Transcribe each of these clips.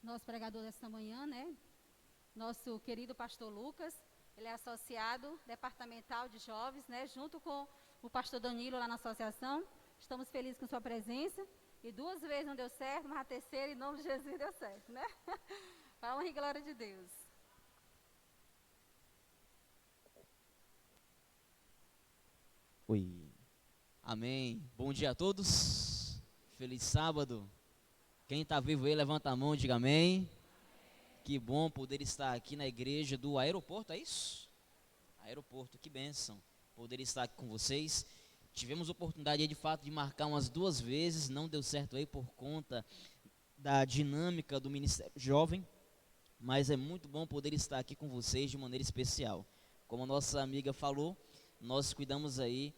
nosso pregador desta manhã, né? Nosso querido pastor Lucas. Ele é associado departamental de jovens, né? Junto com o pastor Danilo lá na associação. Estamos felizes com sua presença. E 2 vezes não deu certo, mas a terceira, em nome de Jesus, deu certo, né? Para a honra e glória de Deus. Oi. Amém. Bom dia a todos. Feliz sábado. Quem está vivo aí, levanta a mão e diga amém. Que bom poder estar aqui na igreja do aeroporto, é isso? Aeroporto, que bênção poder estar aqui com vocês. Tivemos oportunidade aí, de fato, de marcar umas 2 vezes, não deu certo aí por conta da dinâmica do Ministério Jovem, mas é muito bom poder estar aqui com vocês de maneira especial. Como a nossa amiga falou, nós cuidamos aí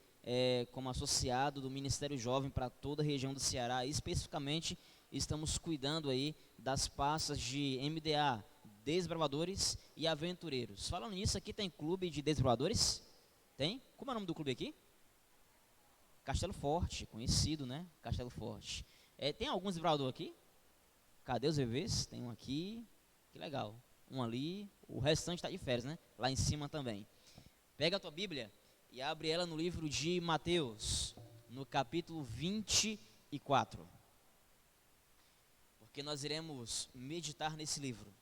como associado do Ministério Jovem para toda a região do Ceará. Especificamente, estamos cuidando aí das pastas de MDA, Desbravadores e Aventureiros. Falando nisso, aqui tem clube de desbravadores? Tem? Como é o nome do clube aqui? Castelo Forte, conhecido, né? Castelo Forte. Tem alguns desbravadores aqui? Cadê os bebês? Tem um aqui, que legal. Um ali, o restante está de férias, né? Lá em cima também. Pega a tua Bíblia e abre ela no livro de Mateus, no capítulo 24. Porque nós iremos meditar nesse livro,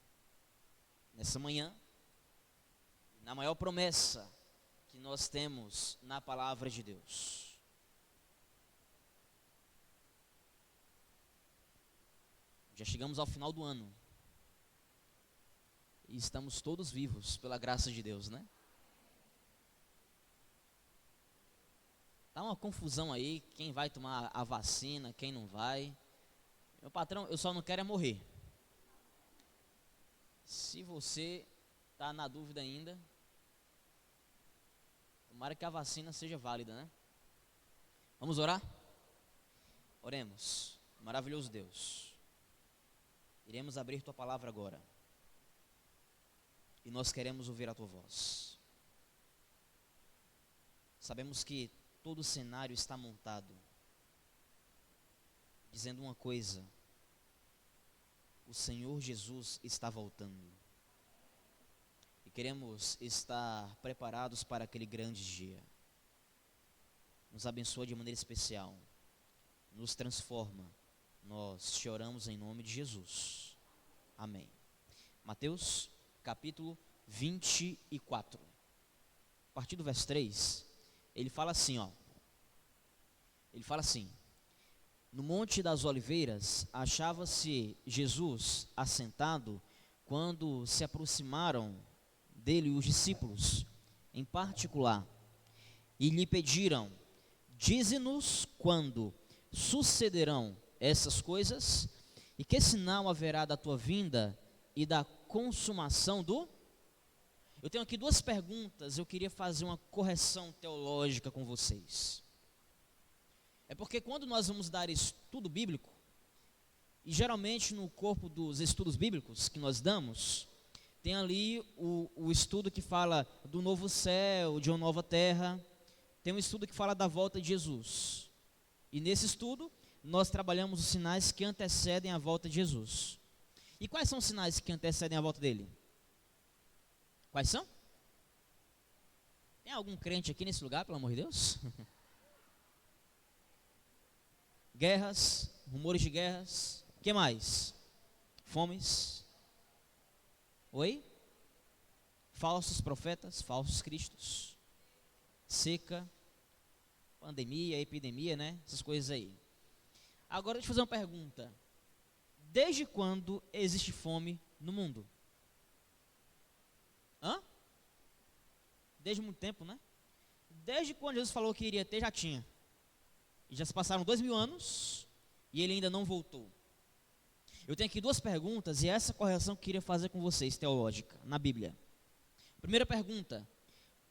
nessa manhã, na maior promessa que nós temos na palavra de Deus. Já chegamos ao final do ano. E estamos todos vivos, pela graça de Deus, né? Tá uma confusão aí, quem vai tomar a vacina, quem não vai. Meu patrão, eu só não quero é morrer. Se você tá na dúvida ainda, tomara que a vacina seja válida, né? Vamos orar? Oremos. Maravilhoso Deus. Iremos abrir tua palavra agora. E nós queremos ouvir a tua voz. Sabemos que todo o cenário está montado, dizendo uma coisa: o Senhor Jesus está voltando. E queremos estar preparados para aquele grande dia. Nos abençoa de maneira especial. Nos transforma. Nós te oramos em nome de Jesus. Amém. Mateus, capítulo 24. A partir do verso 3, ele fala assim, ó. Ele fala assim: no Monte das Oliveiras achava-se Jesus assentado quando se aproximaram dele os discípulos, em particular, e lhe pediram: dize-nos quando sucederão essas coisas, e que sinal haverá da tua vinda e da consumação do... Eu tenho aqui 2 perguntas, eu queria fazer uma correção teológica com vocês. É porque quando nós vamos dar estudo bíblico, e geralmente no corpo dos estudos bíblicos que nós damos, tem ali o estudo que fala do novo céu, de uma nova terra, tem um estudo que fala da volta de Jesus. E nesse estudo, nós trabalhamos os sinais que antecedem a volta de Jesus. E quais são os sinais que antecedem a volta dele? Quais são? Tem algum crente aqui nesse lugar, pelo amor de Deus? Guerras, rumores de guerras. O que mais? Fomes. Oi? Falsos profetas, falsos cristos. Seca, pandemia, epidemia, né? Essas coisas aí. Agora deixa eu fazer uma pergunta. Desde quando existe fome no mundo? Desde muito tempo, né? Desde quando Jesus falou que iria ter, já tinha. E já se passaram 2000 anos e ele ainda não voltou. Eu tenho aqui 2 perguntas e essa correção que eu queria fazer com vocês, teológica, na Bíblia. Primeira pergunta: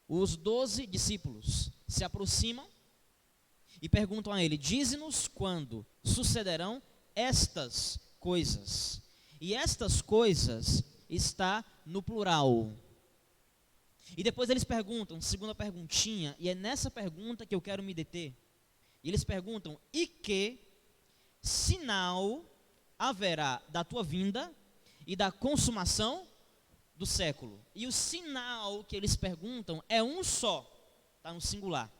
os 12 discípulos se aproximam e perguntam a ele: dize-nos quando sucederão estas coisas. E estas coisas está no plural. E depois eles perguntam, segunda perguntinha, e é nessa pergunta que eu quero me deter. E eles perguntam: e que sinal haverá da tua vinda e da consumação do século. E o sinal que eles perguntam é um só, está no singular.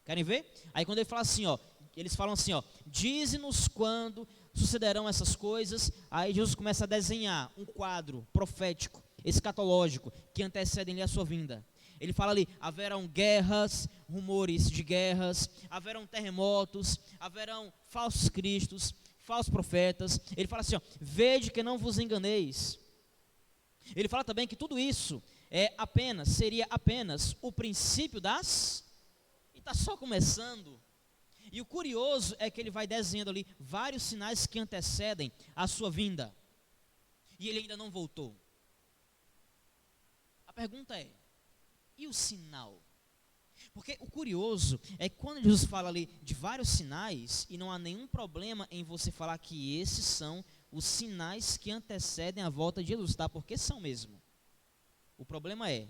Querem ver? Aí quando ele fala assim, ó, eles falam assim, ó, dize-nos quando sucederão essas coisas. Aí Jesus começa a desenhar um quadro profético, escatológico, que antecedem a sua vinda. Ele fala ali, haverão guerras, rumores de guerras, haverão terremotos, haverão falsos cristos, falsos profetas. Ele fala assim, ó, vede que não vos enganeis. Ele fala também que tudo isso seria apenas o princípio e está só começando. E o curioso é que ele vai desenhando ali vários sinais que antecedem a sua vinda. E ele ainda não voltou. A pergunta é, e o sinal? Porque o curioso é que quando Jesus fala ali de vários sinais, e não há nenhum problema em você falar que esses são os sinais que antecedem a volta de Jesus, tá? Porque são mesmo. O problema é,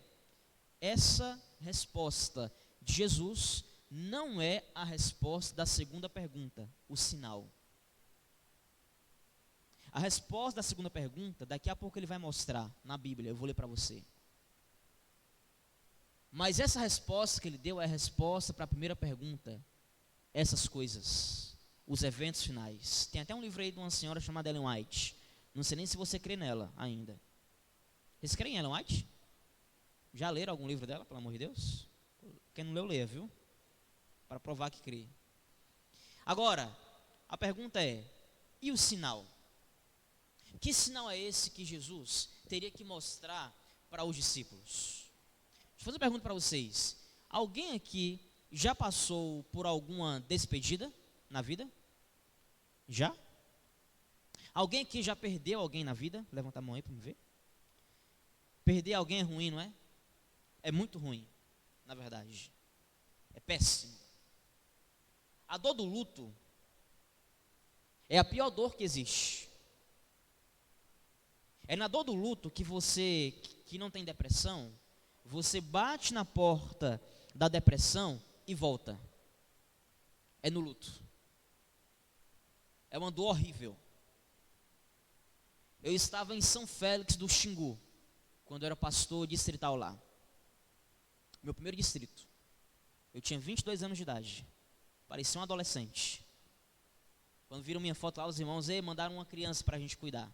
essa resposta de Jesus não é a resposta da segunda pergunta, o sinal. A resposta da segunda pergunta, daqui a pouco ele vai mostrar na Bíblia, eu vou ler para você. Mas essa resposta que ele deu é a resposta para a primeira pergunta, essas coisas, os eventos finais. Tem até um livro aí de uma senhora chamada Ellen White, não sei nem se você crê nela ainda. Vocês creem em Ellen White? Já leram algum livro dela, pelo amor de Deus? Quem não leu, leia, viu? Para provar que crê. Agora, a pergunta é, e o sinal? Que sinal é esse que Jesus teria que mostrar para os discípulos? Deixa eu fazer uma pergunta para vocês. Alguém aqui já passou por alguma despedida na vida? Já? Alguém aqui já perdeu alguém na vida? Levanta a mão aí para me ver. Perder alguém é ruim, não é? É muito ruim, na verdade. É péssimo. A dor do luto é a pior dor que existe. É na dor do luto que você, que não tem depressão, você bate na porta da depressão e volta. É no luto. É uma dor horrível. Eu estava em São Félix do Xingu, quando eu era pastor distrital lá. Meu primeiro distrito. Eu tinha 22 anos de idade. Parecia um adolescente. Quando viram minha foto lá, os irmãos mandaram uma criança para a gente cuidar.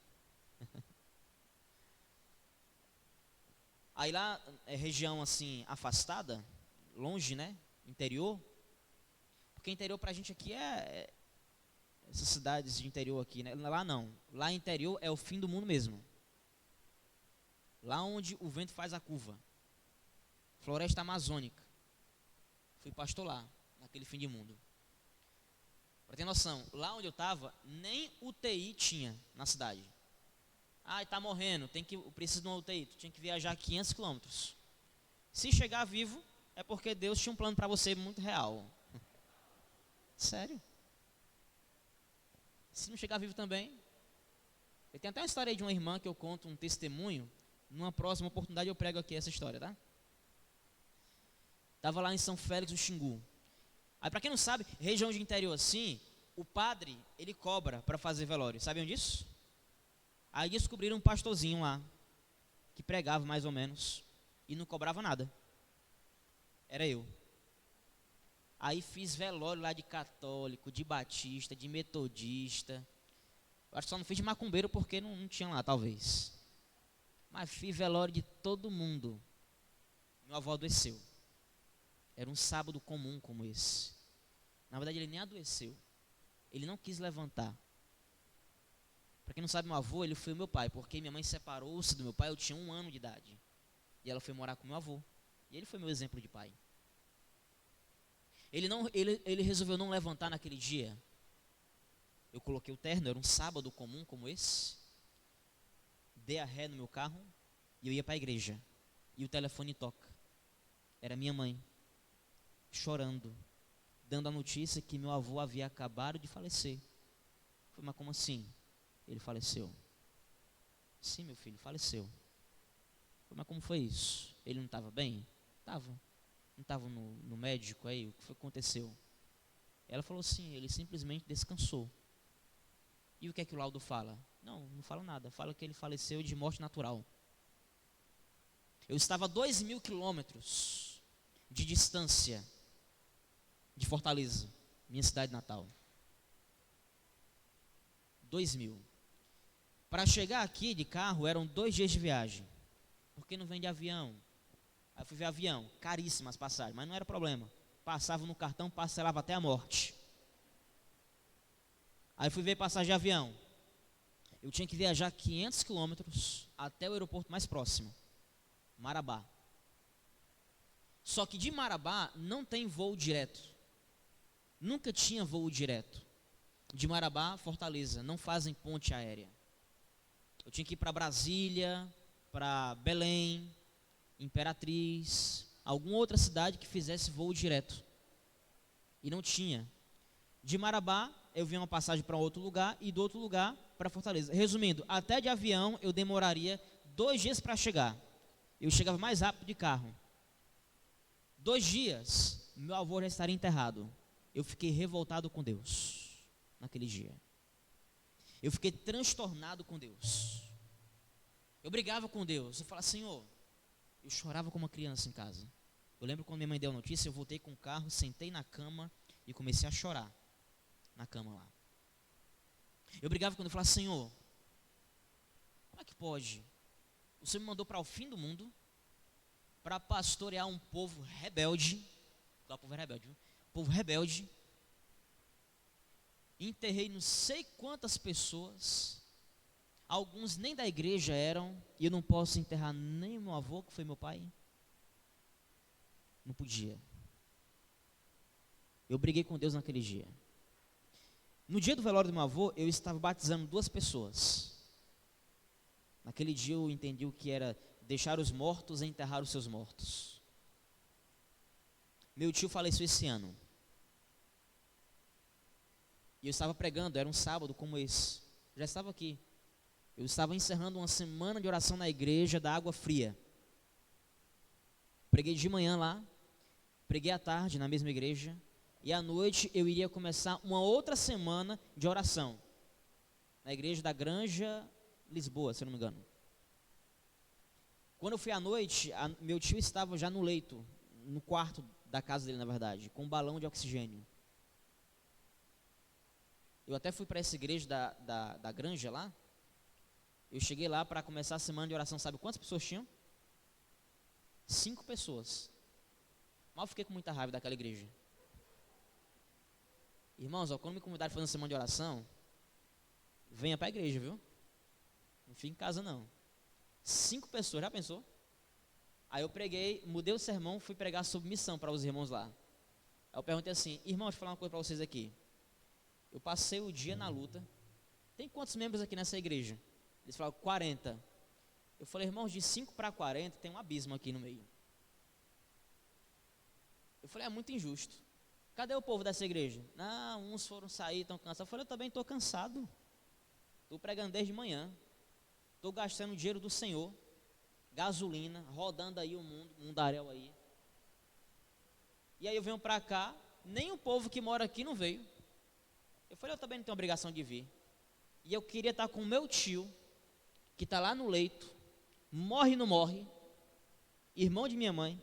Aí lá, é região assim, afastada, longe, né, interior. Porque interior pra gente aqui essas cidades de interior aqui, né, lá não. Lá interior é o fim do mundo mesmo. Lá onde o vento faz a curva. Floresta amazônica. Fui pastor lá, naquele fim de mundo. Para ter noção, lá onde eu estava, nem UTI tinha na cidade. Ah, está morrendo, precisa de uma UTI. Tu tinha que viajar 500 quilômetros. Se chegar vivo, é porque Deus tinha um plano para você muito real. Sério. Se não chegar vivo também. Eu tenho até uma história aí de uma irmã que eu conto um testemunho. Numa próxima oportunidade eu prego aqui essa história, tá? Estava lá em São Félix do Xingu. Aí, para quem não sabe, região de interior assim, o padre, ele cobra para fazer velório. Sabiam disso? Aí descobriram um pastorzinho lá, que pregava mais ou menos, e não cobrava nada. Era eu. Aí fiz velório lá de católico, de batista, de metodista. Eu acho que só não fiz de macumbeiro porque não tinha lá, talvez. Mas fiz velório de todo mundo. Meu avô adoeceu. Era um sábado comum como esse. Na verdade, ele nem adoeceu. Ele não quis levantar. Para quem não sabe, meu avô, ele foi o meu pai, porque minha mãe separou-se do meu pai, eu tinha 1 ano de idade. E ela foi morar com meu avô. E ele foi meu exemplo de pai. Ele resolveu não levantar naquele dia. Eu coloquei o terno, era um sábado comum como esse. Dei a ré no meu carro e eu ia para a igreja. E o telefone toca. Era minha mãe, chorando, dando a notícia que meu avô havia acabado de falecer. Falei, mas como assim? Ele faleceu. Sim, meu filho, faleceu. Falei, mas como foi isso? Ele não estava bem? Estava. Não estava no médico aí? O que foi que aconteceu? Ela falou, sim, ele simplesmente descansou. E o que é que o laudo fala? Não, não fala nada. Fala que ele faleceu de morte natural. Eu estava a 2.000 quilômetros de distância de Fortaleza, minha cidade natal. 2.000. Para chegar aqui de carro eram 2 dias de viagem. Por que não vem de avião? Aí fui ver avião, caríssimas passagens, mas não era problema. Passava no cartão, parcelava até a morte. Aí fui ver passagem de avião. Eu tinha que viajar 500 quilômetros até o aeroporto mais próximo, Marabá. Só que de Marabá não tem voo direto. Nunca tinha voo direto. De Marabá, Fortaleza, não fazem ponte aérea. Eu tinha que ir para Brasília, para Belém, Imperatriz, alguma outra cidade que fizesse voo direto. E não tinha. De Marabá, eu vinha uma passagem para outro lugar e do outro lugar para Fortaleza. Resumindo, até de avião eu demoraria 2 dias para chegar. Eu chegava mais rápido de carro. 2 dias, meu avô já estaria enterrado. Eu fiquei revoltado com Deus naquele dia. Eu fiquei transtornado com Deus. Eu brigava com Deus. Eu falava, Senhor, eu chorava como uma criança em casa. Eu lembro quando minha mãe deu a notícia, eu voltei com o carro, sentei na cama e comecei a chorar na cama lá. Eu brigava quando eu falava, Senhor, como é que pode? O Senhor me mandou para o fim do mundo, para pastorear um povo rebelde. O povo é rebelde, viu? Povo rebelde. Enterrei não sei quantas pessoas. Alguns nem da igreja eram. E eu não posso enterrar nem meu avô, que foi meu pai. Não podia. Eu briguei com Deus naquele dia. No dia do velório do meu avô, eu estava batizando 2 pessoas. Naquele dia eu entendi o que era deixar os mortos e enterrar os seus mortos. Meu tio faleceu esse ano. E eu estava pregando, era um sábado como esse. Já estava aqui. Eu estava encerrando uma semana de oração na igreja da Água Fria. Preguei de manhã lá, preguei à tarde na mesma igreja. E à noite eu iria começar uma outra semana de oração. Na igreja da Granja, Lisboa, se eu não me engano. Quando eu fui à noite, meu tio estava já no leito, no quarto da casa dele, na verdade, com um balão de oxigênio. Eu até fui para essa igreja da Granja lá. Eu cheguei lá para começar a semana de oração. Sabe quantas pessoas tinham? 5 pessoas. Mal fiquei com muita raiva daquela igreja. Irmãos, ó, quando me convidaram para fazer uma semana de oração, venha para a igreja, viu? Não fique em casa não. 5 pessoas, já pensou? Aí eu preguei, mudei o sermão, fui pregar sobre missão para os irmãos lá. Aí eu perguntei assim, irmãos, deixa eu falar uma coisa para vocês aqui. Eu passei o dia na luta. Tem quantos membros aqui nessa igreja? Eles falaram 40. Eu falei, irmãos, de 5 para 40 tem um abismo aqui no meio. Eu falei, é muito injusto. Cadê o povo dessa igreja? Não, uns foram sair, estão cansados. Eu falei, eu também estou cansado. Estou pregando desde manhã. Estou gastando dinheiro do Senhor. Gasolina, rodando aí o mundo, mundaréu aí. E aí eu venho para cá, nem o povo que mora aqui não veio. Eu falei, eu também não tenho obrigação de vir. E eu queria estar com o meu tio, que está lá no leito, morre não morre, irmão de minha mãe,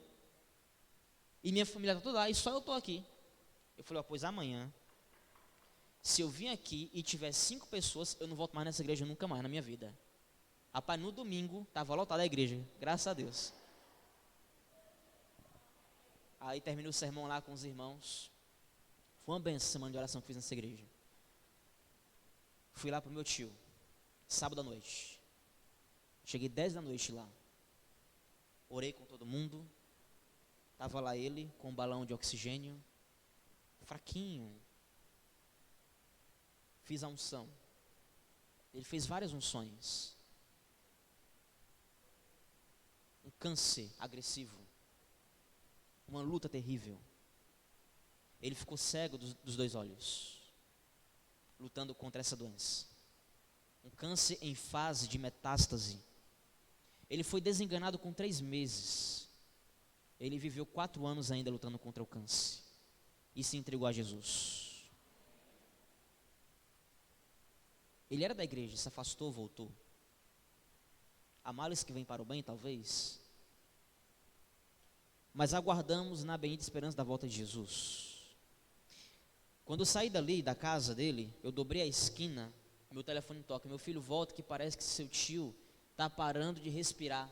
e minha família está toda lá, e só eu estou aqui. Eu falei, ó, pois amanhã, se eu vim aqui e tiver 5 pessoas, eu não volto mais nessa igreja nunca mais na minha vida. Rapaz, no domingo, estava lotada a igreja, graças a Deus. Aí terminei o sermão lá com os irmãos. Foi uma benção a semana de oração que fiz nessa igreja. Fui lá pro meu tio, sábado à noite. Cheguei 10 da noite lá. Orei com todo mundo. Estava lá ele com um balão de oxigênio. Fraquinho. Fiz a unção. Ele fez várias unções. Um câncer agressivo. Uma luta terrível. Ele ficou cego dos 2 olhos. Lutando contra essa doença. Um câncer em fase de metástase. Ele foi desenganado com 3 meses. Ele viveu 4 anos ainda lutando contra o câncer. E se entregou a Jesus. Ele era da igreja, se afastou, voltou. Há males que vêm para o bem, talvez. Mas aguardamos na bendita esperança da volta de Jesus. Quando eu saí dali, da casa dele, eu dobrei a esquina, meu telefone toca, meu filho, volta que parece que seu tio está parando de respirar.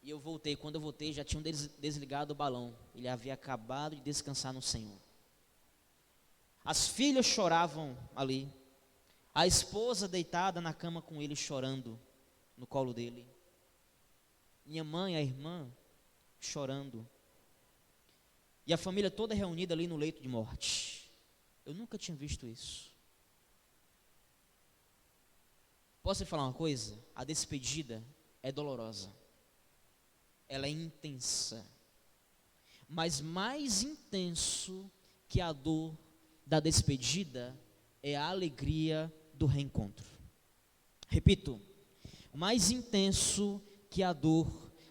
E eu voltei, quando eu voltei já tinham desligado o balão. Ele havia acabado de descansar no Senhor. As filhas choravam ali. A esposa deitada na cama com ele chorando no colo dele. Minha mãe, a irmã, chorando. E a família toda reunida ali no leito de morte. Eu nunca tinha visto isso. Posso lhe falar uma coisa? A despedida é dolorosa. Ela é intensa. Mas mais intenso que a dor da despedida é a alegria do reencontro. Repito, mais intenso que a dor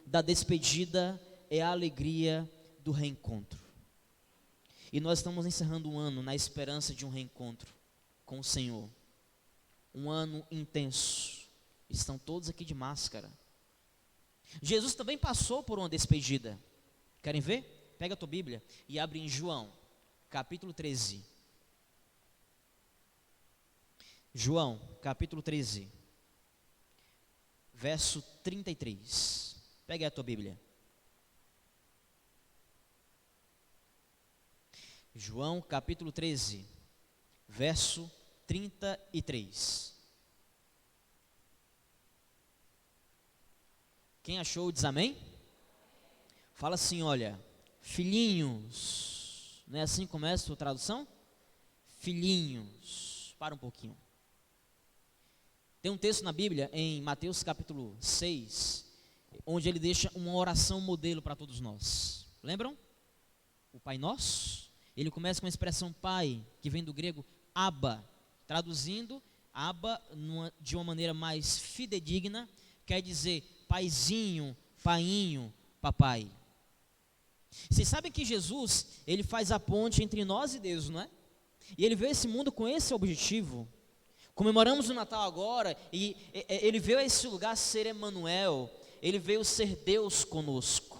da despedida é a alegria do reencontro. E nós estamos encerrando um ano na esperança de um reencontro com o Senhor. Um ano intenso. Estão todos aqui de máscara. Jesus também passou por uma despedida. Querem ver? Pega a tua Bíblia e abre em João, capítulo 13. João, capítulo 13, verso 33. Pega a tua Bíblia. João, capítulo 13, verso 33. Quem achou, diz amém? Fala assim, olha, filhinhos. Não é assim que começa a sua tradução? Filhinhos. Para um pouquinho. Tem um texto na Bíblia, em Mateus capítulo 6, onde ele deixa uma oração modelo para todos nós. Lembram? O Pai Nosso. Ele começa com a expressão Pai, que vem do grego Abba. Traduzindo, Abba, de uma maneira mais fidedigna, quer dizer paizinho, painho, papai. Vocês sabem que Jesus, ele faz a ponte entre nós e Deus, não é? E ele veio a esse mundo com esse objetivo. Comemoramos o Natal agora, e ele veio a esse lugar ser Emanuel, ele veio ser Deus conosco.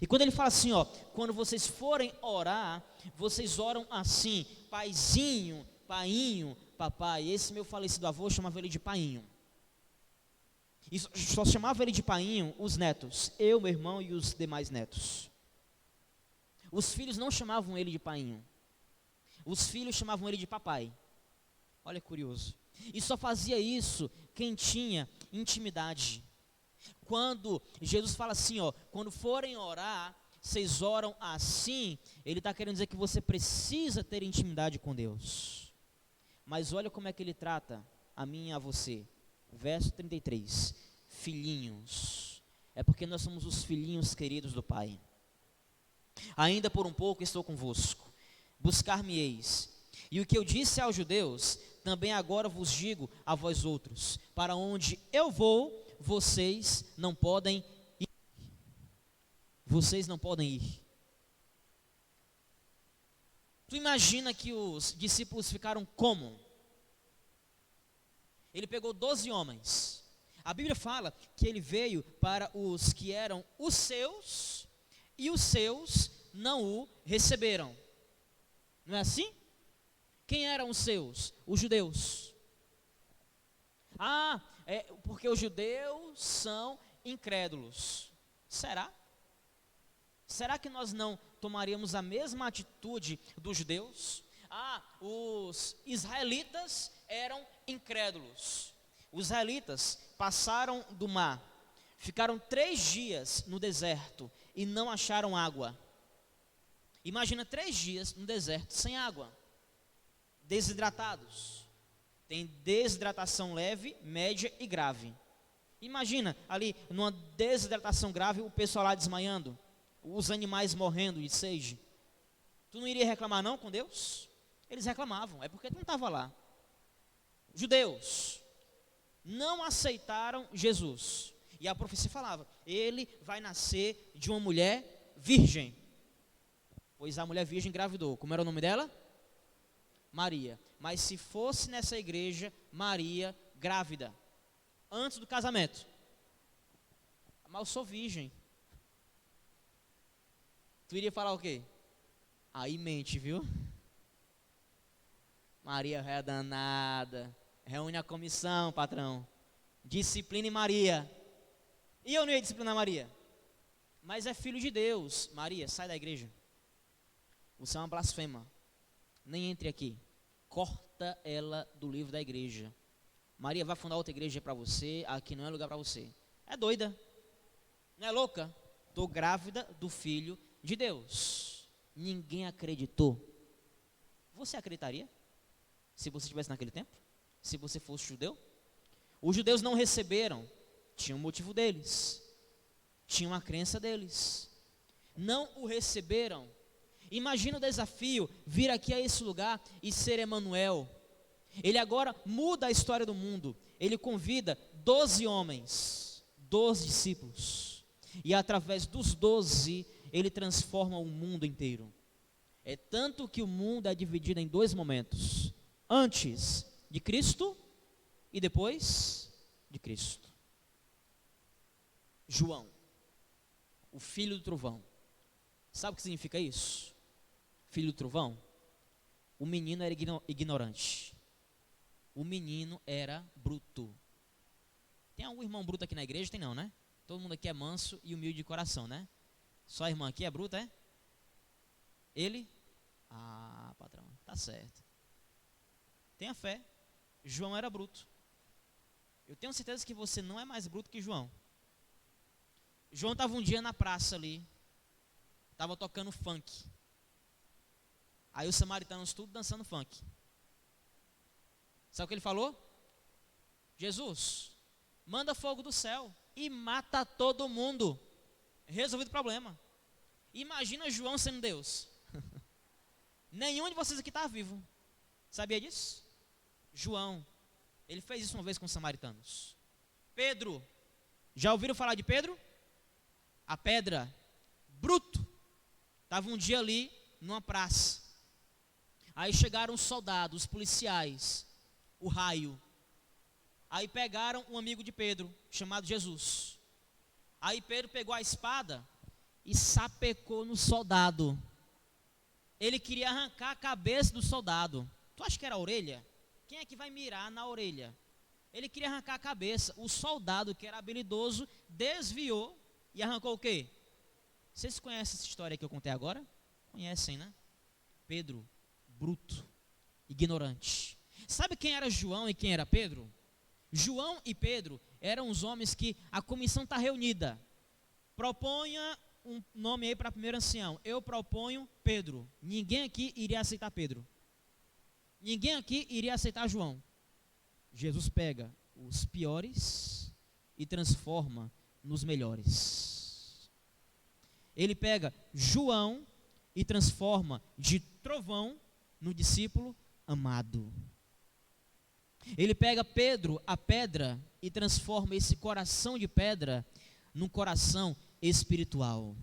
E quando ele fala assim, ó, quando vocês forem orar, vocês oram assim, paizinho, painho, papai. Esse meu falecido avô chamava ele de painho. E só chamava ele de painho os netos, eu, meu irmão e os demais netos. Os filhos não chamavam ele de painho. Os filhos chamavam ele de papai. Olha que curioso. E só fazia isso quem tinha intimidade. Quando Jesus fala assim, ó, quando forem orar, vocês oram assim, ele está querendo dizer que você precisa ter intimidade com Deus. Mas olha como é que ele trata a mim e a você. Verso 33, filhinhos. É porque nós somos os filhinhos queridos do Pai. Ainda por um pouco estou convosco. Buscar-me-eis. E o que eu disse aos judeus, também agora vos digo a vós outros. Para onde eu vou, vocês não podem ir. Vocês não podem ir. Tu imagina que os discípulos ficaram como? Ele pegou 12 homens. A Bíblia fala que ele veio para os que eram os seus, e os seus não o receberam. Não é assim? Quem eram os seus? Os judeus. Ah, porque os judeus são incrédulos. Será? Será que nós não tomaríamos a mesma atitude dos judeus? Ah, os israelitas eram incrédulos. Os israelitas passaram do mar, ficaram 3 dias no deserto e não acharam água. Imagina 3 dias no deserto sem água, desidratados. Tem desidratação leve, média e grave. Imagina ali numa desidratação grave o pessoal lá desmaiando, os animais morrendo de sede. Tu não iria reclamar não com Deus? Eles reclamavam, é porque tu não estava lá. Judeus não aceitaram Jesus. E a profecia falava, ele vai nascer de uma mulher virgem. Pois a mulher virgem engravidou. Como era o nome dela? Maria. Mas se fosse nessa igreja, Maria grávida, antes do casamento. Mas eu sou virgem. Tu iria falar o quê? Aí mente, viu? Maria é danada. Reúne a comissão, patrão. Discipline Maria. E eu não ia disciplinar Maria. Mas é filho de Deus. Maria, sai da igreja. Você é uma blasfema. Nem entre aqui. Corta ela do livro da igreja. Maria vai fundar outra igreja para você. Aqui não é lugar para você. É doida. Não é louca? Estou grávida do filho de Deus. Ninguém acreditou. Você acreditaria? Se você estivesse naquele tempo? Se você fosse judeu? Os judeus não receberam. Tinha um motivo deles. Tinha uma crença deles. Não o receberam. Imagina o desafio, vir aqui a esse lugar e ser Emanuel. Ele agora muda a história do mundo. Ele convida 12 homens, 12 discípulos. E através dos 12, ele transforma o mundo inteiro. É tanto que o mundo é dividido em dois momentos. Antes de Cristo e depois de Cristo. João, o filho do trovão. Sabe o que significa isso? Filho do trovão? O menino era ignorante. O menino era bruto. Tem algum irmão bruto aqui na igreja? Tem não, né? Todo mundo aqui é manso e humilde de coração, né? Só a irmã aqui é bruta, é? Ele? Ah, patrão, tá certo. Tenha fé. João era bruto. Eu tenho certeza que você não é mais bruto que João. João estava um dia na praça ali. Estava tocando funk. Aí os samaritanos tudo dançando funk. Sabe o que ele falou? Jesus, manda fogo do céu e mata todo mundo. Resolvido o problema. Imagina João sendo Deus. Nenhum de vocês aqui está vivo. Sabia disso? João, ele fez isso uma vez com os samaritanos. Pedro, já ouviram falar de Pedro? A pedra, bruto. Estava um dia ali numa praça. Aí chegaram os soldados, os policiais, o raio. Aí pegaram um amigo de Pedro, chamado Jesus. Aí Pedro pegou a espada e sapecou no soldado. Ele queria arrancar a cabeça do soldado. Tu acha que era a orelha? Quem é que vai mirar na orelha? Ele queria arrancar a cabeça. O soldado, que era habilidoso, desviou e arrancou o quê? Vocês conhecem essa história que eu contei agora? Conhecem, né? Pedro, bruto, ignorante. Sabe quem era João e quem era Pedro? João e Pedro eram os homens que a comissão está reunida. Proponha um nome aí para o primeiro ancião. Eu proponho Pedro. Ninguém aqui iria aceitar Pedro. Ninguém aqui iria aceitar João. Jesus pega os piores e transforma nos melhores. Ele pega João e transforma de trovão no discípulo amado. Ele pega Pedro, a pedra, e transforma esse coração de pedra num coração espiritual.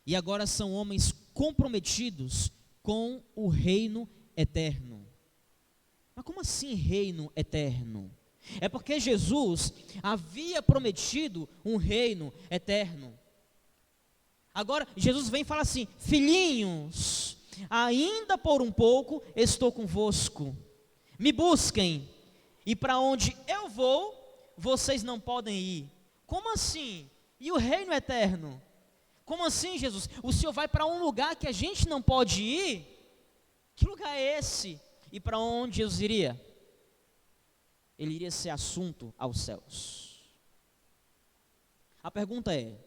E agora são homens comprometidos com o reino eterno. Mas como assim reino eterno? É porque Jesus havia prometido um reino eterno. Agora Jesus vem e fala assim: filhinhos, ainda por um pouco estou convosco. Me busquem, e para onde eu vou, vocês não podem ir. Como assim? E o reino eterno? Como assim, Jesus? O Senhor vai para um lugar que a gente não pode ir? Que lugar é esse? E para onde Jesus iria? Ele iria ser assunto aos céus. A pergunta é: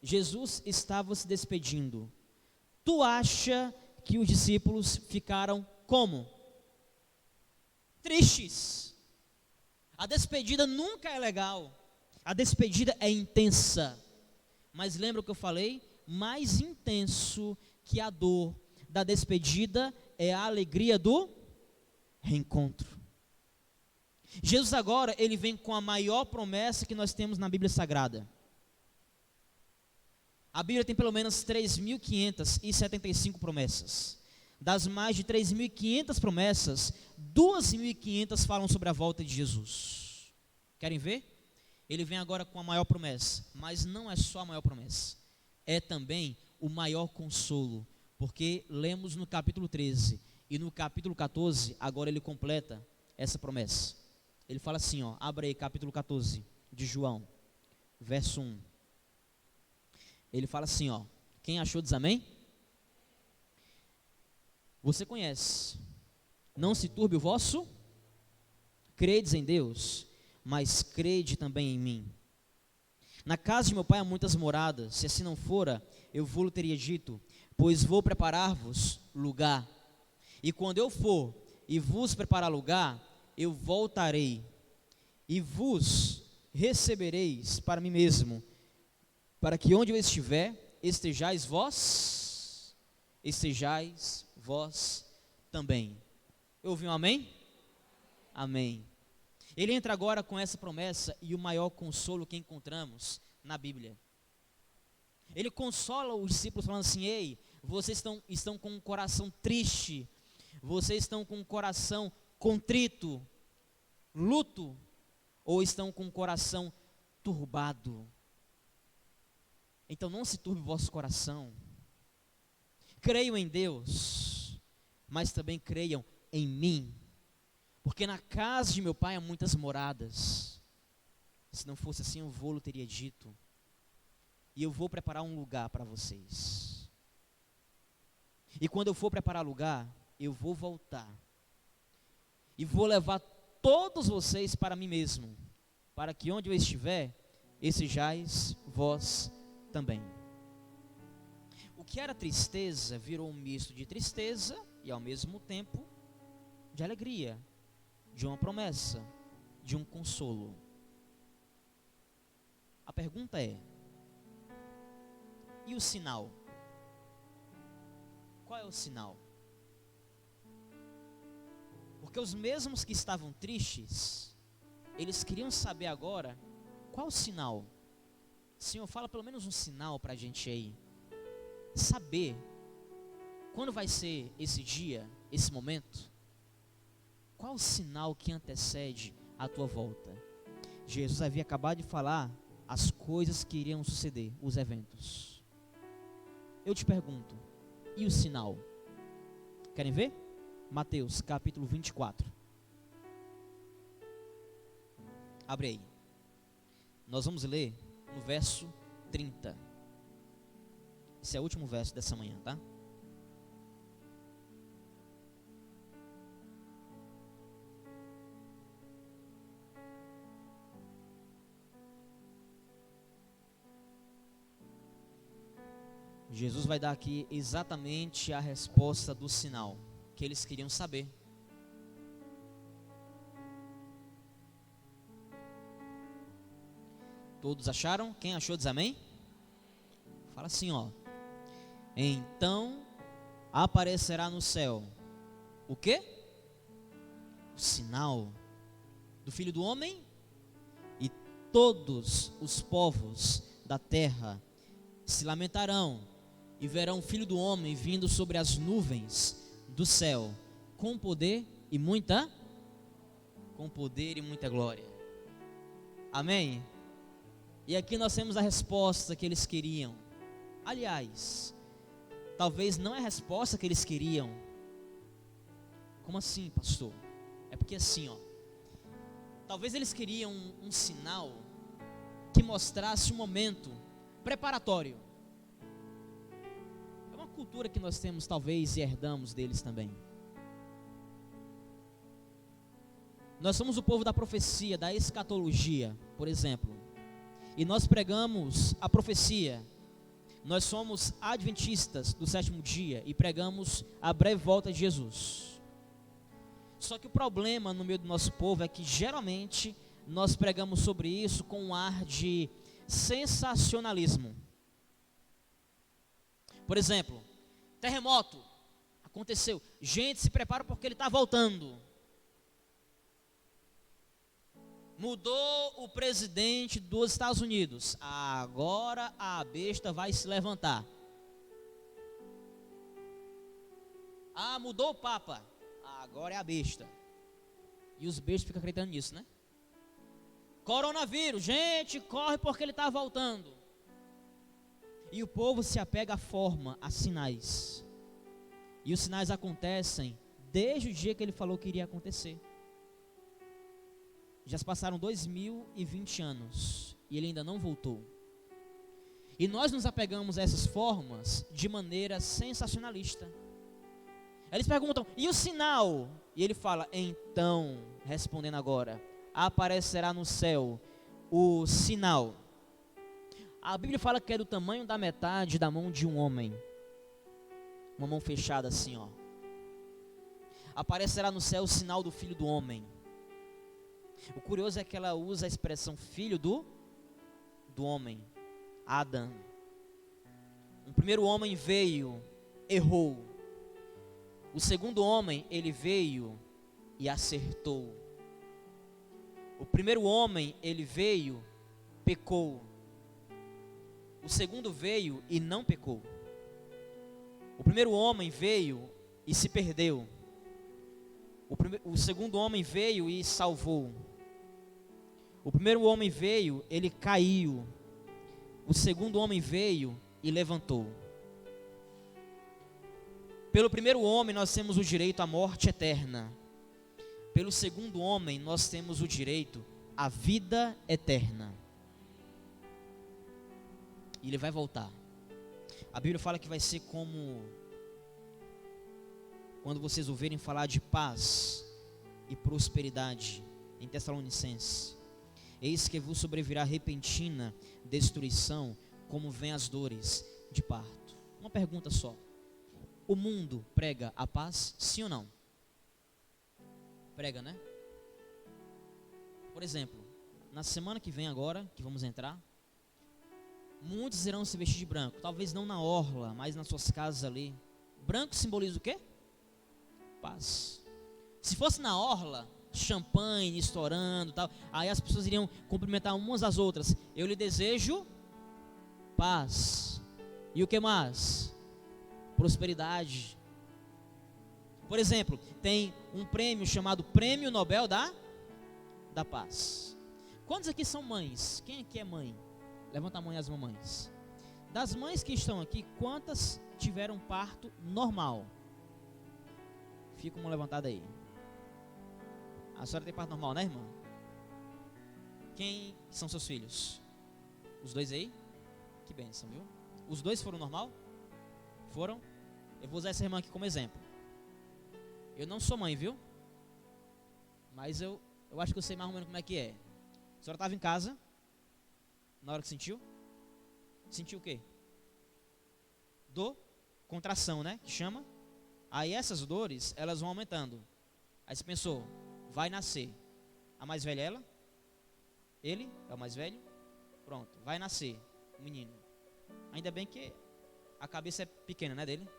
Jesus estava se despedindo. Tu acha que os discípulos ficaram como? Tristes. A despedida nunca é legal. A despedida é intensa. Mas lembra o que eu falei? Mais intenso que a dor da despedida é a alegria do reencontro. Jesus agora, ele vem com a maior promessa que nós temos na Bíblia Sagrada. A Bíblia tem pelo menos 3.575 promessas. Das mais de 3.500 promessas, 2.500 falam sobre a volta de Jesus. Querem ver? Ele vem agora com a maior promessa, mas não é só a maior promessa, é também o maior consolo, porque lemos no capítulo 13 e no capítulo 14, agora ele completa essa promessa. Ele fala assim, ó, abre aí capítulo 14 de João, verso 1. Ele fala assim, ó, quem achou diz amém? Você conhece, não se turbe o vosso, credes em Deus, mas crede também em mim. Na casa de meu pai há muitas moradas, se assim não fora, eu vou-lhe teria dito, pois vou preparar-vos lugar. E quando eu for e vos preparar lugar, eu voltarei e vos recebereis para mim mesmo, para que onde eu estiver, estejais vós também. Ouviu um amém? Amém. Ele entra agora com essa promessa e o maior consolo que encontramos na Bíblia. Ele consola os discípulos falando assim, ei, vocês estão com um coração triste, vocês estão com um coração contrito, luto, ou estão com um coração turbado. Então não se turbe o vosso coração. Creiam em Deus, mas também creiam em mim. Porque na casa de meu pai há muitas moradas. Se não fosse assim, eu vou-lhe teria dito. E eu vou preparar um lugar para vocês. E quando eu for preparar lugar, eu vou voltar. E vou levar todos vocês para mim mesmo. Para que onde eu estiver, estejais vós também. O que era tristeza virou um misto de tristeza e ao mesmo tempo de alegria, de uma promessa, de um consolo. A pergunta é, e o sinal? Qual é o sinal? Porque os mesmos que estavam tristes, eles queriam saber agora, qual o sinal? Senhor, fala pelo menos um sinal para a gente aí. Saber quando vai ser esse dia, esse momento. Qual o sinal que antecede a tua volta? Jesus havia acabado de falar as coisas que iriam suceder, os eventos. Eu te pergunto, e o sinal? Querem ver? Mateus capítulo 24. Abre aí. Nós vamos ler no verso 30. Esse é o último verso dessa manhã, tá? Jesus vai dar aqui exatamente a resposta do sinal que eles queriam saber. Todos acharam? Quem achou diz amém? Fala assim, ó. Então aparecerá no céu o quê? O sinal do Filho do Homem, e todos os povos da terra se lamentarão e verão o Filho do Homem vindo sobre as nuvens do céu, com poder e muita glória. Amém? E aqui nós temos a resposta que eles queriam. Aliás, talvez não é a resposta que eles queriam. Como assim, pastor? É porque assim, ó, talvez eles queriam um sinal que mostrasse um momento preparatório. É uma cultura que nós temos talvez e herdamos deles também. Nós somos o povo da profecia, da escatologia, por exemplo. E nós pregamos a profecia. Nós somos adventistas do sétimo dia e pregamos a breve volta de Jesus. Só que o problema no meio do nosso povo é que geralmente nós pregamos sobre isso com um ar de sensacionalismo. Por exemplo, terremoto aconteceu, gente, se prepara porque ele está voltando. Mudou o presidente dos Estados Unidos, agora a besta vai se levantar. mudou o Papa. Agora é a besta. E os bestas ficam acreditando nisso, né? Coronavírus, gente, corre porque ele está voltando. E o povo se apega à forma, a sinais. E os sinais acontecem desde o dia que ele falou que iria acontecer. Já se passaram 2020 anos e ele ainda não voltou. E nós nos apegamos a essas formas de maneira sensacionalista. Eles perguntam, e o sinal? E ele fala, então, respondendo agora, aparecerá no céu o sinal. A Bíblia fala que é do tamanho da metade da mão de um homem. Uma mão fechada assim, ó. Aparecerá no céu o sinal do Filho do Homem. O curioso é que ela usa a expressão filho do homem, Adão. O primeiro homem veio, errou. O segundo homem, ele veio e acertou. O primeiro homem, ele veio, pecou. O segundo veio e não pecou. O primeiro homem veio e se perdeu. O segundo homem veio e salvou. O primeiro homem veio, ele caiu. O segundo homem veio e levantou. Pelo primeiro homem nós temos o direito à morte eterna. Pelo segundo homem nós temos o direito à vida eterna. E ele vai voltar. A Bíblia fala que vai ser como quando vocês ouvirem falar de paz e prosperidade em Tessalonicenses. Eis que vos sobrevirá repentina destruição, como vem as dores de parto. Uma pergunta só. O mundo prega a paz, sim ou não? Prega, né? Por exemplo, na semana que vem agora, que vamos entrar, muitos irão se vestir de branco. Talvez não na orla, mas nas suas casas ali. Branco simboliza o quê? Paz. Se fosse na orla, champanhe estourando, tal, aí as pessoas iriam cumprimentar umas às outras. Eu lhe desejo paz. E o que mais? Prosperidade. Por exemplo, tem um prêmio chamado Prêmio Nobel da Paz. Quantos aqui são mães? Quem aqui é mãe? Levanta a mão as mamães. Das mães que estão aqui, quantas tiveram parto normal? Fica uma levantada aí. A senhora tem parto normal, né, irmã? Quem são seus filhos? Os dois aí? Que bênção, viu? Os dois foram normal? Foram? Eu vou usar essa irmã aqui como exemplo. Eu não sou mãe, viu? Mas eu acho que eu sei mais ou menos como é que é. A senhora estava em casa, na hora que sentiu? Sentiu o quê? Dor, contração, né? Que chama. Aí essas dores, elas vão aumentando. Aí você pensou, vai nascer. A mais velha é ela? Ele é o mais velho? Pronto, vai nascer o menino. Ainda bem que a cabeça é pequena, né, dele?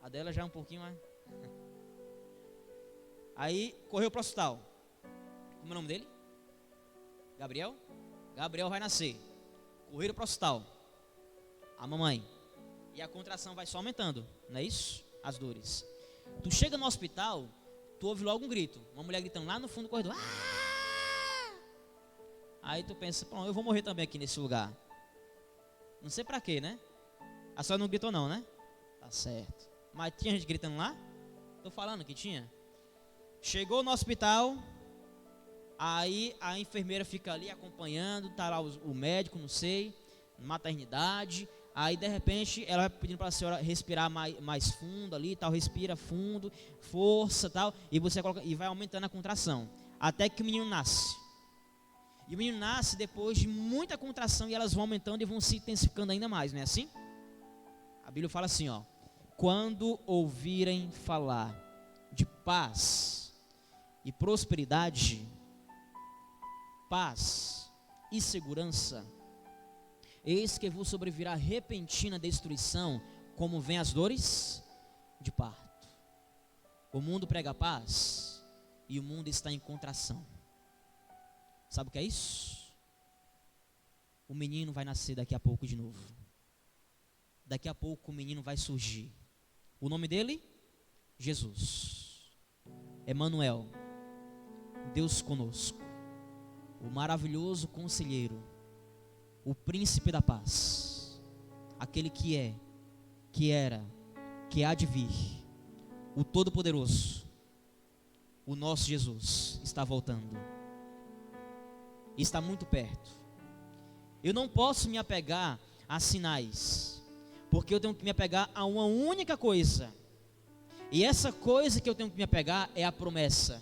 A dela já é um pouquinho mais. Aí correu para o hospital. Como é o nome dele? Gabriel? Gabriel vai nascer. Correram para o hospital. A mamãe. E a contração vai só aumentando, não é isso? As dores. Tu chega no hospital, tu ouve logo um grito. Uma mulher gritando lá no fundo do corredor. Ah! Aí tu pensa, pronto, eu vou morrer também aqui nesse lugar. Não sei pra quê, né? A senhora não gritou não, né? Tá certo. Mas tinha gente gritando lá? Tô falando que tinha. Chegou no hospital, aí a enfermeira fica ali acompanhando, tá lá o médico, não sei, maternidade. Aí de repente ela vai pedindo para a senhora respirar mais fundo ali, tal, respira fundo, força, tal, e você coloca e vai aumentando a contração, até que o menino nasce. E o menino nasce depois de muita contração e elas vão aumentando e vão se intensificando ainda mais, não é assim? A Bíblia fala assim, ó: quando ouvirem falar de paz e prosperidade, paz e segurança, eis que vos sobrevirá repentina destruição, como vem as dores de parto. O mundo prega paz e o mundo está em contração. Sabe o que é isso? O menino vai nascer daqui a pouco de novo. daqui a pouco o menino vai surgir. O nome dele? Jesus. Emanuel, Deus conosco. O maravilhoso conselheiro, o príncipe da paz, aquele que é, que era, que há de vir, o todo-poderoso, o nosso Jesus está voltando, está muito perto. Eu não posso me apegar a sinais, porque eu tenho que me apegar a uma única coisa, e essa coisa que eu tenho que me apegar é a promessa.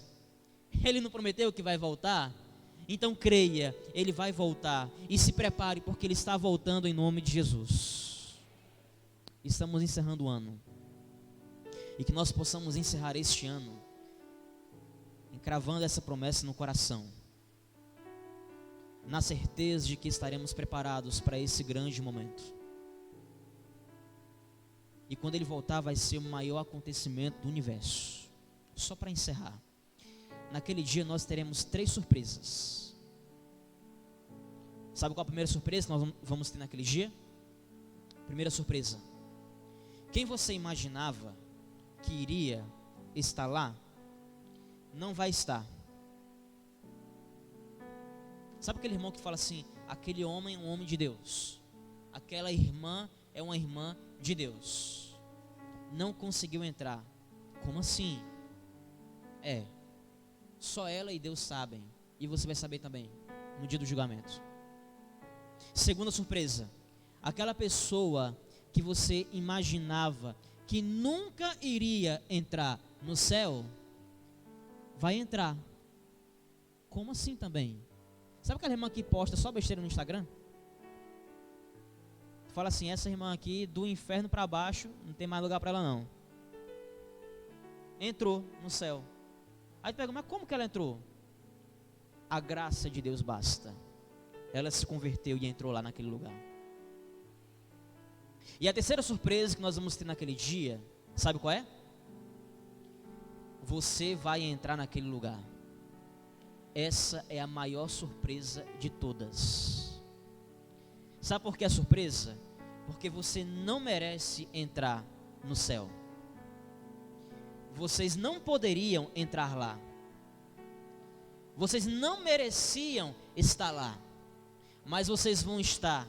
Ele não prometeu que vai voltar? Então creia, Ele vai voltar, e se prepare, porque Ele está voltando em nome de Jesus. Estamos encerrando o ano, e que nós possamos encerrar este ano, encravando essa promessa no coração, na certeza de que estaremos preparados para esse grande momento. E quando Ele voltar vai ser o maior acontecimento do universo. Só para encerrar, naquele dia nós teremos 3 surpresas. Sabe qual a primeira surpresa que nós vamos ter naquele dia? Primeira surpresa: quem você imaginava que iria estar lá, não vai estar. Sabe aquele irmão que fala assim: aquele homem é um homem de Deus, aquela irmã é uma irmã de Deus, não conseguiu entrar. Como assim? Só ela e Deus sabem, e você vai saber também no dia do julgamento. Segunda surpresa: aquela pessoa que você imaginava que nunca iria entrar no céu, vai entrar. Como assim também? Sabe aquela irmã que posta só besteira no Instagram? Fala assim: essa irmã aqui do inferno para baixo, não tem mais lugar para ela não. Entrou no céu. Aí tu pergunta: mas como que ela entrou? A graça de Deus basta. Ela se converteu e entrou lá naquele lugar. E a terceira surpresa que nós vamos ter naquele dia, sabe qual é? Você vai entrar naquele lugar. Essa é a maior surpresa de todas. Sabe por que a surpresa? Porque você não merece entrar no céu. Vocês não poderiam entrar lá. Vocês não mereciam estar lá. Mas vocês vão estar.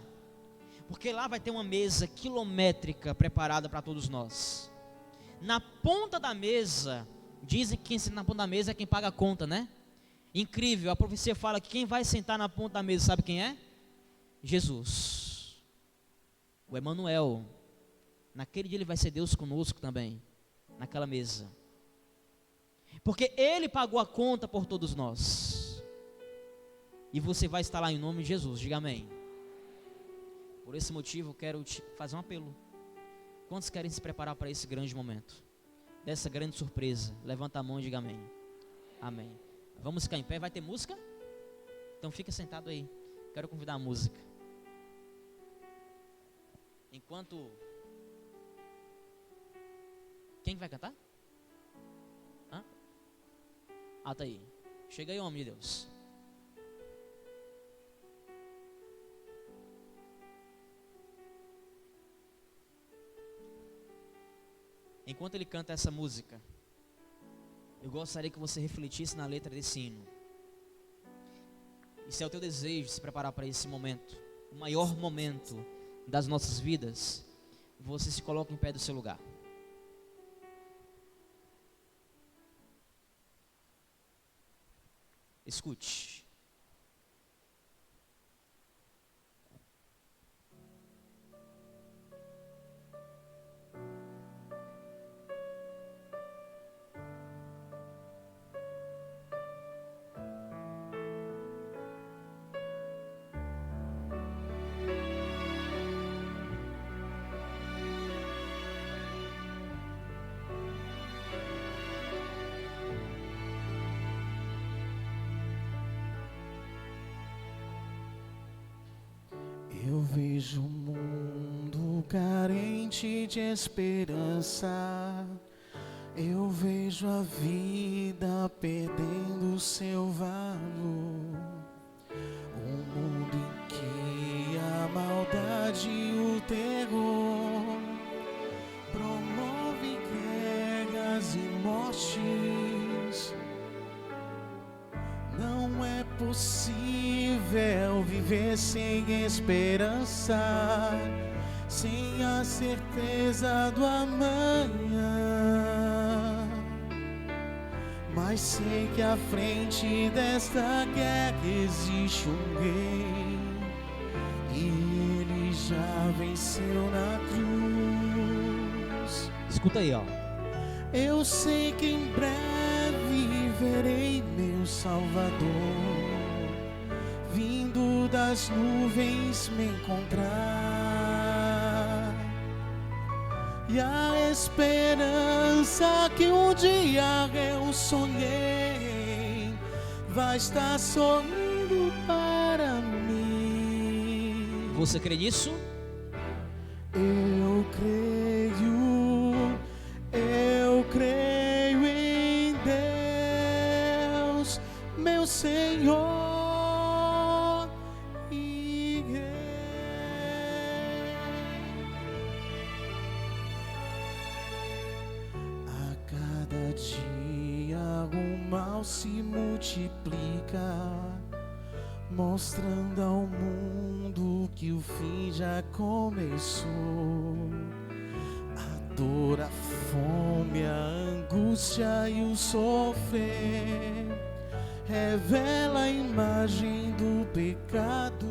Porque lá vai ter uma mesa quilométrica preparada para todos nós. Na ponta da mesa, dizem que quem senta na ponta da mesa é quem paga a conta, né? Incrível, a profecia fala que quem vai sentar na ponta da mesa, sabe quem é? Jesus. O Emanuel. Naquele dia ele vai ser Deus conosco também, naquela mesa. Porque Ele pagou a conta por todos nós. E você vai estar lá em nome de Jesus, diga amém. Por esse motivo eu quero te fazer um apelo. Quantos querem se preparar para esse grande momento? Dessa grande surpresa? Levanta a mão e diga amém. Amém. Vamos ficar em pé, vai ter música? Então fica sentado aí. Quero convidar a música. Enquanto... Quem vai cantar? Tá aí. Chega aí, homem de Deus. Enquanto ele canta essa música, eu gostaria que você refletisse na letra desse hino. E se é o teu desejo de se preparar para esse momento, o maior momento das nossas vidas, você se coloca em pé do seu lugar. Escute. Eu vejo um mundo carente de esperança. Eu vejo a vida perdendo seu valor. Um mundo em que a maldade e o terror possível viver sem esperança, sem a certeza do amanhã. Mas sei que à frente desta guerra existe um rei, e ele já venceu na cruz. Escuta aí, ó. Eu sei que em breve verei meu Salvador vindo das nuvens me encontrar. E a esperança que um dia eu sonhei vai estar sorrindo para mim. Você crê nisso? Eu creio em Deus, meu Senhor e Rei. A cada dia o mal se multiplica, mostrando ao mundo que o fim já começou. A dor, a fome, a angústia e o sofrer revela a imagem do pecado.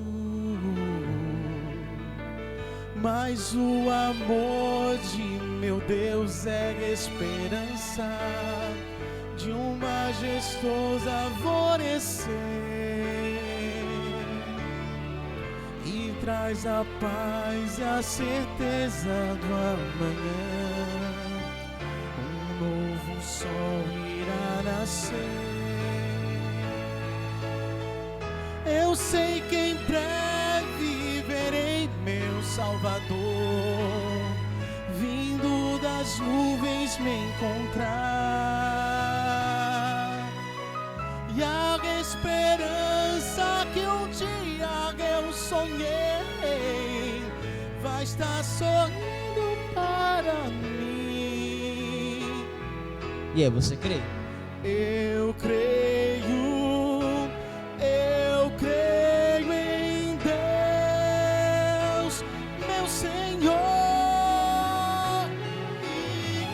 Mas o amor de meu Deus é esperança de um majestoso alvorecer, e traz a paz e a certeza do amanhã. Um novo sol irá nascer. Eu sei que em breve verei meu Salvador vindo das nuvens me encontrar. E a esperança que um dia eu sonhei vai estar sorrindo para mim. E aí, você crê? Eu creio em Deus, meu Senhor e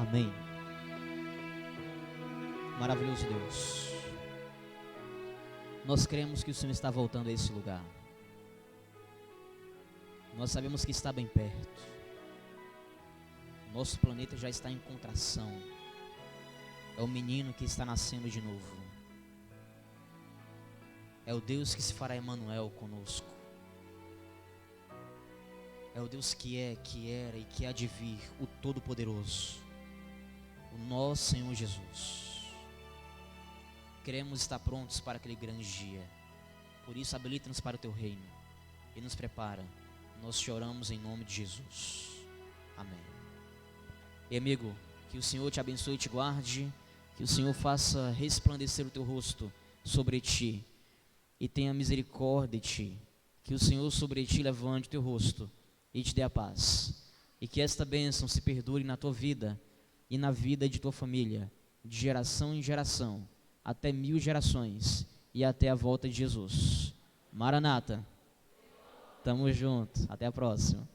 Amém. Maravilhoso Deus. Nós cremos que o Senhor está voltando a esse lugar. Nós sabemos que está bem perto. Nosso planeta já está em contração. É o menino que está nascendo de novo. É o Deus que se fará Emanuel conosco. É o Deus que é, que era e que há de vir, o Todo-Poderoso, o nosso Senhor Jesus. Queremos estar prontos para aquele grande dia. Por isso, habilita-nos para o teu reino e nos prepara. Nós te oramos em nome de Jesus. Amém. E amigo, que o Senhor te abençoe e te guarde, que o Senhor faça resplandecer o teu rosto sobre ti e tenha misericórdia de ti, que o Senhor sobre ti levante o teu rosto e te dê a paz, e que esta bênção se perdure na tua vida e na vida de tua família, de geração em geração, até 1000 gerações e até a volta de Jesus. Maranata, tamo junto, até a próxima.